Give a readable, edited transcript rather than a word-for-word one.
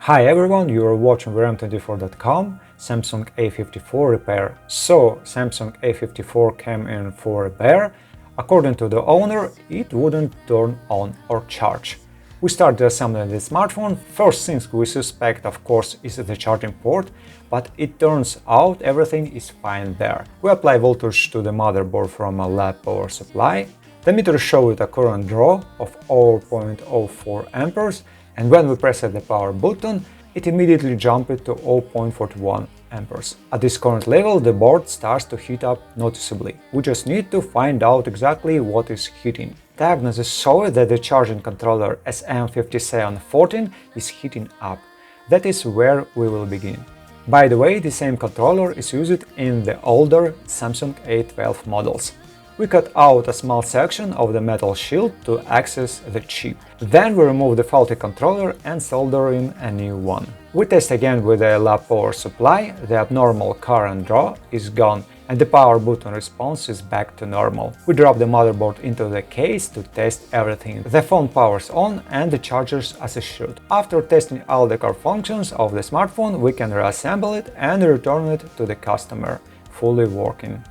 Hi everyone, you are watching vrm24.com Samsung A54 repair. So, Samsung A54 came in for repair. According to the owner, it wouldn't turn on or charge. We start assembling the smartphone. First thing we suspect, of course, is the charging port, but it turns out everything is fine there. We apply voltage to the motherboard from a lab power supply. The meter showed a current draw of 0.04 amperes, and when we press the power button, it immediately jumped to 0.41 amperes. At this current level, the board starts to heat up noticeably. We just need to find out exactly what is heating. Diagnostics showed that the charging controller sm-A546 is heating up. That is where we will begin. By the way, the same controller is used in the older Samsung A12 models. We cut out a small section of the metal shield to access the chip. Then we remove the faulty controller and solder in a new one. We test again with the lab power supply. The abnormal current draw is gone and the power button response is back to normal. We drop the motherboard into the case to test everything. The phone powers on and the chargers as it should. After testing all the core functions of the smartphone, we can reassemble it and return it to the customer, fully working.